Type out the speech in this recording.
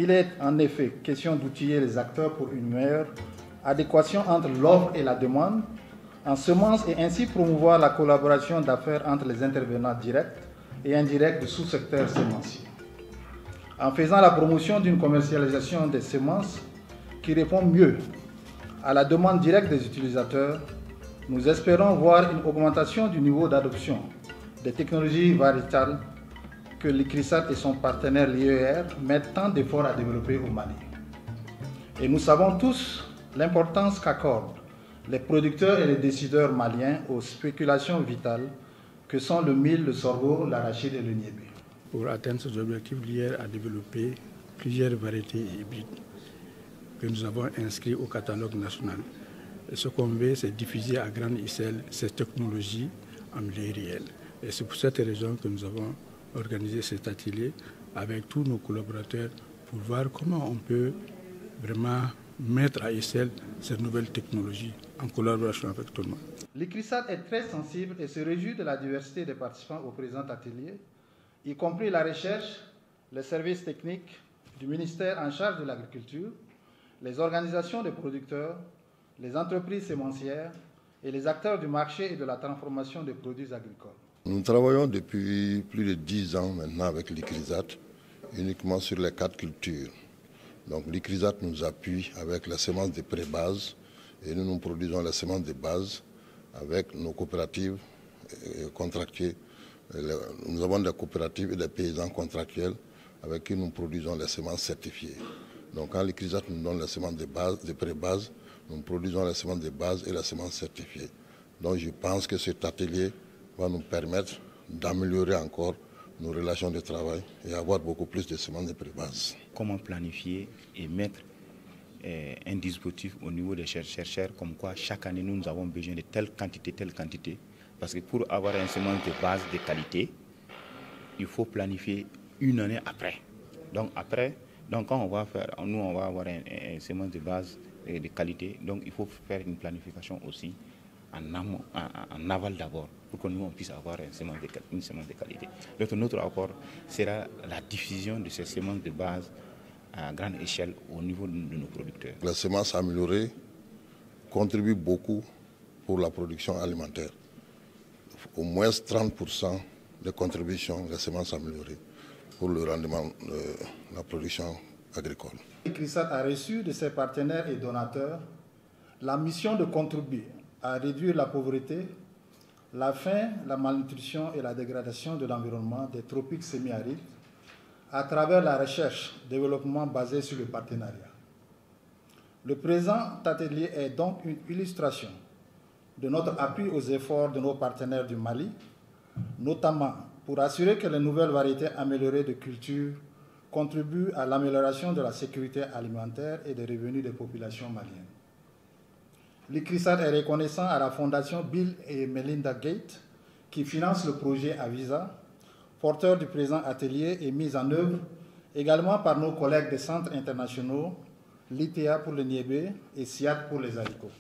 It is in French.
Il est en effet question d'outiller les acteurs pour une meilleure adéquation entre l'offre et la demande en semences et ainsi promouvoir la collaboration d'affaires entre les intervenants directs et indirects du sous-secteur sémencier. En faisant la promotion d'une commercialisation des semences qui répond mieux à la demande directe des utilisateurs, nous espérons voir une augmentation du niveau d'adoption des technologies variétales que l'ICRISAT et son partenaire l'IER mettent tant d'efforts à développer au Mali. Et nous savons tous l'importance qu'accordent les producteurs et les décideurs maliens aux spéculations vitales que sont le mil, le sorgho, l'arachide et le niébé. Pour atteindre ces objectifs, l'IER a développé plusieurs variétés hybrides que nous avons inscrits au catalogue national. Et ce qu'on veut, c'est diffuser à grande échelle ces technologies en milieu réel. Et c'est pour cette raison que nous avons organisé cet atelier avec tous nos collaborateurs pour voir comment on peut vraiment mettre à échelle ces nouvelles technologies en collaboration avec tout le monde. L'ICRISAT est très sensible et se réjouit de la diversité des participants au présent atelier, y compris la recherche, les services techniques du ministère en charge de l'agriculture, les organisations de producteurs, les entreprises sémencières et les acteurs du marché et de la transformation des produits agricoles. Nous travaillons depuis plus de 10 ans maintenant avec l'ICRISAT, uniquement sur les 4 cultures. Donc l'ICRISAT nous appuie avec la semence de pré-base et nous produisons la semence de base avec nos coopératives contractées. Nous avons des coopératives et des paysans contractuels avec qui nous produisons les semences certifiées. Donc quand l'ICRISAT nous donne la semence de base, de pré-base, nous produisons la semence de base et la semence certifiée. Donc je pense que cet atelier va nous permettre d'améliorer encore nos relations de travail et avoir beaucoup plus de semences de pré-base. Comment planifier et mettre un dispositif au niveau des chercheurs comme quoi chaque année nous avons besoin de telle quantité. Parce que pour avoir une semence de base de qualité, il faut planifier une année après. Donc quand on va faire, nous on va avoir une semence de base de qualité, donc il faut faire une planification aussi en aval d'abord, pour que nous on puisse avoir une semence de qualité. Donc notre apport sera la diffusion de ces semences de base à grande échelle au niveau de nos producteurs. La semence améliorée contribue beaucoup pour la production alimentaire. Au moins 30% de contribution des semences améliorées pour le rendement de la production agricole. l'ICRISAT a reçu de ses partenaires et donateurs la mission de contribuer à réduire la pauvreté, la faim, la malnutrition et la dégradation de l'environnement des tropiques semi-arides à travers la recherche et développement basé sur le partenariat. Le présent atelier est donc une illustration de notre appui aux efforts de nos partenaires du Mali, notamment pour assurer que les nouvelles variétés améliorées de culture contribuent à l'amélioration de la sécurité alimentaire et des revenus des populations maliennes. L'ICRISAT est reconnaissant à la fondation Bill et Melinda Gates qui finance le projet Avisa, porteur du présent atelier et mis en œuvre également par nos collègues des centres internationaux, l'ITA pour le niébé et SIAD pour les haricots.